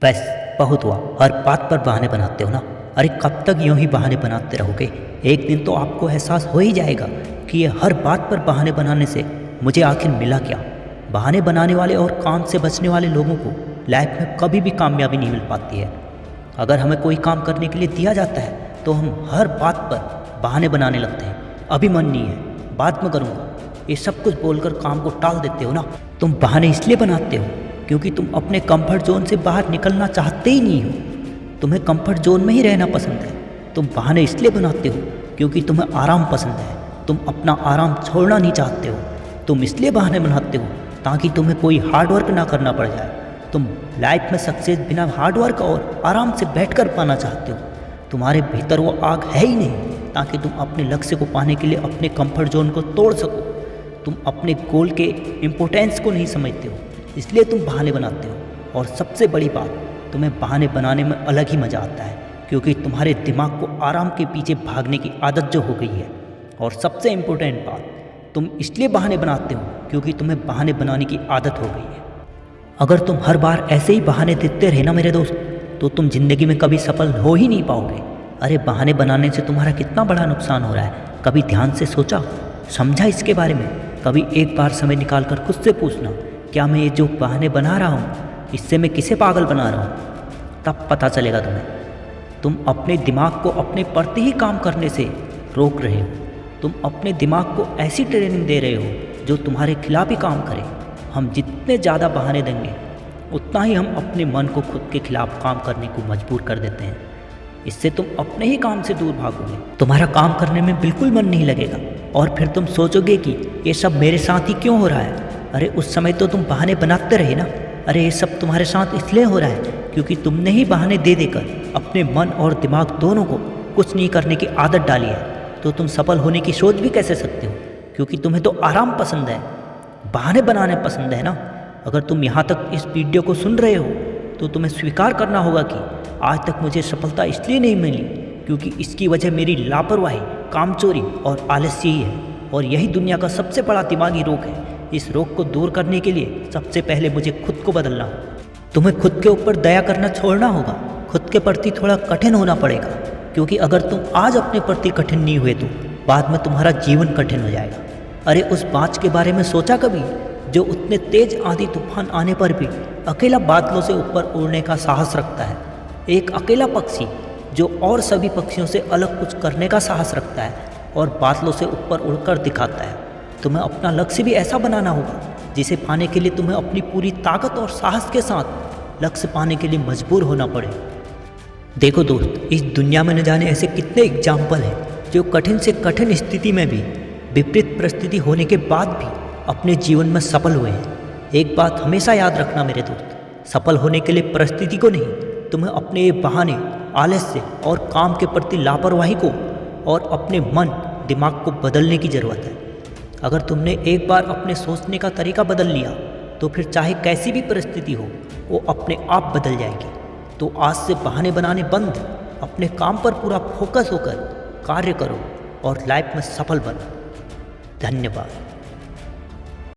बस बहुत हुआ। हर बात पर बहाने बनाते हो ना। अरे कब तक यूं ही बहाने बनाते रहोगे? एक दिन तो आपको एहसास हो ही जाएगा कि ये हर बात पर बहाने बनाने से मुझे आखिर मिला क्या। बहाने बनाने वाले और काम से बचने वाले लोगों को लाइफ में कभी भी कामयाबी नहीं मिल पाती है। अगर हमें कोई काम करने के लिए दिया जाता है तो हम हर बात पर बहाने बनाने लगते हैं। अभी मन नहीं है, बाद में करूँगा, ये सब कुछ बोलकर काम को टाल देते हो ना। तुम बहाने इसलिए बनाते हो क्योंकि तुम अपने कंफर्ट जोन से बाहर निकलना चाहते ही नहीं हो। तुम्हें कंफर्ट जोन में ही रहना पसंद है। तुम बहाने इसलिए बनाते हो क्योंकि तुम्हें आराम पसंद है। तुम अपना आराम छोड़ना नहीं चाहते हो। तुम इसलिए बहाने बनाते हो ताकि तुम्हें कोई हार्ड वर्क ना करना पड़ जाए। तुम लाइफ में सक्सेस बिना हार्ड वर्क और आराम से बैठकर पाना चाहते हो। तुम्हारे भीतर वो आग है ही नहीं ताकि तुम अपने लक्ष्य को पाने के लिए अपने कंफर्ट जोन को तोड़ सको। तुम अपने गोल के इम्पोर्टेंस को नहीं समझते हो, इसलिए तुम बहाने बनाते हो। और सबसे बड़ी बात, तुम्हें बहाने बनाने में अलग ही मज़ा आता है क्योंकि तुम्हारे दिमाग को आराम के पीछे भागने की आदत जो हो गई है। और सबसे इम्पोर्टेंट बात, तुम इसलिए बहाने बनाते हो क्योंकि तुम्हें बहाने बनाने की आदत हो गई है। अगर तुम हर बार ऐसे ही बहाने देते रहे ना मेरे दोस्त, तो तुम ज़िंदगी में कभी सफल हो ही नहीं पाओगे। अरे बहाने बनाने से तुम्हारा कितना बड़ा नुकसान हो रहा है, कभी ध्यान से सोचा, समझा इसके बारे में? कभी एक बार समय निकाल कर खुद से पूछना, क्या मैं ये जो बहाने बना रहा हूँ इससे मैं किसे पागल बना रहा हूँ? तब पता चलेगा तुम्हें। तुम अपने दिमाग को अपने प्रति ही काम करने से रोक रहे हो। तुम अपने दिमाग को ऐसी ट्रेनिंग दे रहे हो जो तुम्हारे खिलाफ ही काम करे। हम जितने ज़्यादा बहाने देंगे उतना ही हम अपने मन को खुद के खिलाफ काम करने को मजबूर कर देते हैं। इससे तुम अपने ही काम से दूर भागोगे। तुम्हारा काम करने में बिल्कुल मन नहीं लगेगा और फिर तुम सोचोगे कि ये सब मेरे साथ ही क्यों हो रहा है। अरे उस समय तो तुम बहाने बनाते रहे ना। अरे ये सब तुम्हारे साथ इसलिए हो रहा है क्योंकि तुमने ही बहाने दे देकर अपने मन और दिमाग दोनों को कुछ नहीं करने की आदत डाली है। तो तुम सफल होने की सोच भी कैसे सकते हो? क्योंकि तुम्हें तो आराम पसंद है, बहाने बनाने पसंद है ना। अगर तुम यहाँ तक इस वीडियो को सुन रहे हो तो तुम्हें स्वीकार करना होगा कि आज तक मुझे सफलता इसलिए नहीं मिली क्योंकि इसकी वजह मेरी लापरवाही, कामचोरी और आलस्य ही है। और यही दुनिया का सबसे बड़ा दिमागी रोग है। इस रोग को दूर करने के लिए सबसे पहले मुझे खुद को बदलना होगा। तुम्हें खुद के ऊपर दया करना छोड़ना होगा। खुद के प्रति थोड़ा कठिन होना पड़ेगा क्योंकि अगर तुम आज अपने प्रति कठिन नहीं हुए तो बाद में तुम्हारा जीवन कठिन हो जाएगा। अरे उस बाज के बारे में सोचा कभी, जो उतने तेज आंधी तूफान आने पर भी अकेला बादलों से ऊपर उड़ने का साहस रखता है। एक अकेला पक्षी जो और सभी पक्षियों से अलग कुछ करने का साहस रखता है और बादलों से ऊपर उड़कर दिखाता है। तुम्हें अपना लक्ष्य भी ऐसा बनाना होगा जिसे पाने के लिए तुम्हें अपनी पूरी ताकत और साहस के साथ लक्ष्य पाने के लिए मजबूर होना पड़े। देखो दोस्त, इस दुनिया में न जाने ऐसे कितने एग्जाम्पल हैं जो कठिन से कठिन स्थिति में भी, विपरीत परिस्थिति होने के बाद भी अपने जीवन में सफल हुए हैं। एक बात हमेशा याद रखना मेरे दोस्त, सफल होने के लिए परिस्थिति को नहीं, तुम्हें अपने ये बहाने, आलस्य और काम के प्रति लापरवाही को और अपने मन दिमाग को बदलने की ज़रूरत है। अगर तुमने एक बार अपने सोचने का तरीका बदल लिया तो फिर चाहे कैसी भी परिस्थिति हो वो अपने आप बदल जाएगी। तो आज से बहाने बनाने बंद, अपने काम पर पूरा फोकस होकर कार्य करो और लाइफ में सफल बनो। धन्यवाद।